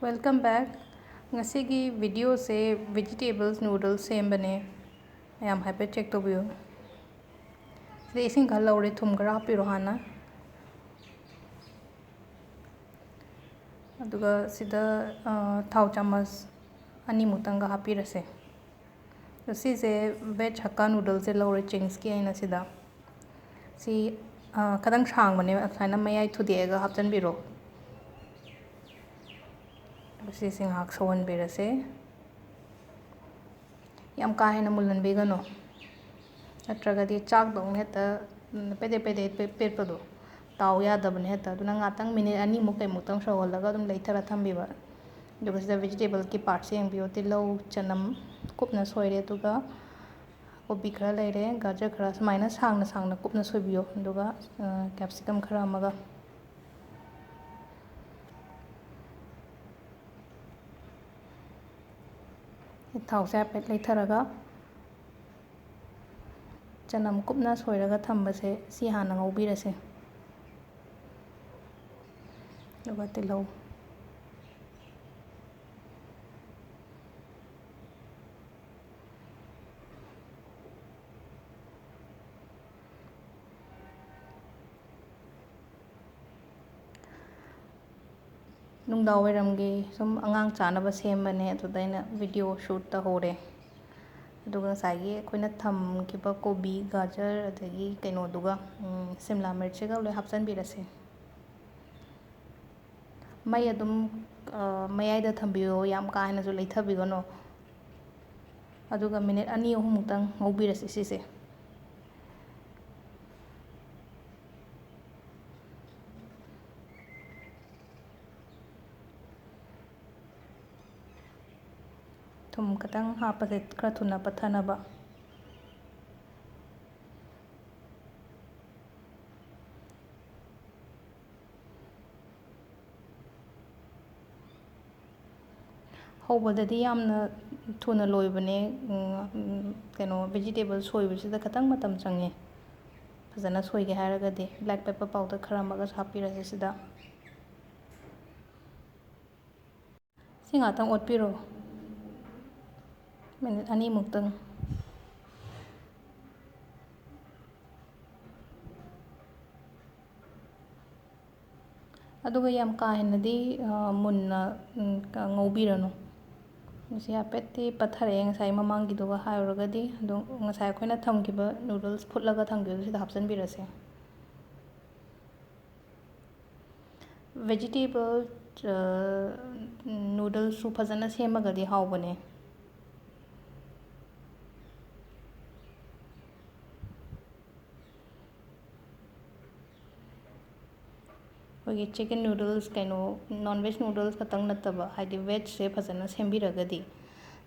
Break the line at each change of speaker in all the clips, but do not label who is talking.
Welcome back. Ngasigi video se vegetables noodles sembane. I am happy check to view. Sida ising khal laure thum khara hapiro hana. Aduga sida thau chamas ani mutanga hapirase. Si se veg hakka noodles se laure chings ki aina sida. Si kadang chang bane asaina mayai thudega hapchan biro. Si sing hak sawan birase. Yam ka hai na mulan bigano. Natragadi chak dong heta pede ped pado. Tau ya dabane heta duna ngatang minute ani mukai mutang shawalaga dum later thambiba. Duga sida vegetable ki parts yang biyo tilau chanam kupna soire duga kobi khara leire gajar khara smaina sangna kupna soibiyo duga capsicum khara amaga thau se pet leitharaga chanam kupna soiraga thambase si hana ngaubirase duga tilau nungdaw wairamgi sum angang chanaba sembane adudaina video shoot ta hore aduga sagi koina tham kiba kobi gajar adagi kaino duga simla mirch ga loi hapsan birase mai adum mayai da thambiyo yam ka hana ju leithabigono aduga minute ani ahum mutang ngobirase sise thum katang hapase khara thuna pathanaba hobadadi yamna thuna loibane kaino vegetable soibasida katang matam change fazana soige haragadi black pepper powder khara maga hapirase sida singa tang otpiro minute ani muktang aduga yam ka henadi munna ngobirano si apeti pathare ngasai mamang giduga hauragadi adu ngasai khoina thamgiba noodles phutlaga thamgiba sida hapsan birase vegetable noodles su fazana semagadi haubane होगी chicken noodles कहीं non veg noodles खतंग नत्तबा हाइदि veg से फजना सेंबिरगदी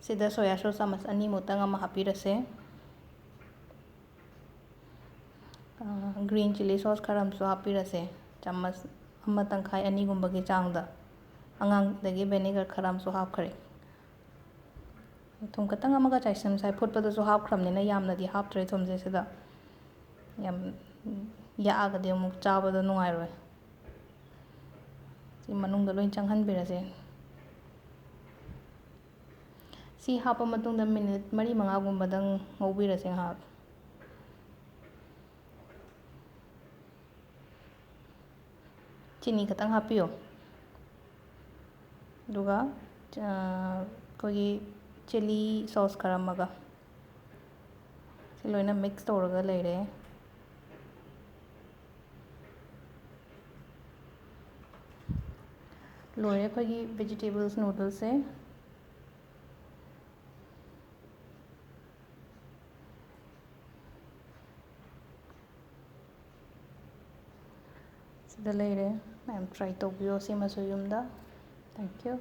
सिदा soya sauce चमच अनि मुतंग अमा हापिरसे green chilli sauce खरमसु हापिरसे चमच अमा तंखाय अनि गुंबगी चांगदा अंगांगदगी विनेगर खरमसु हापखरे थुम खतंग अमागा चाइसम साइ फुटपदसु हापखरमनेना यामनदी हापत्रे थुमजे सिदा याम यागदि अमुक चाबदा नुंगाइरोय manungda loi changhanbirase si hapa matungda minute mari manga gumbadang ngobirase hap chini khatang hapiyo duga kogi chili sauce karamaga siloina mix toraga leire लोरे अखोगी वेजिटेबल्स नूडल्स से सिदा लेरे मैम ट्राई तो बियो से मसो युमदा थैंक यू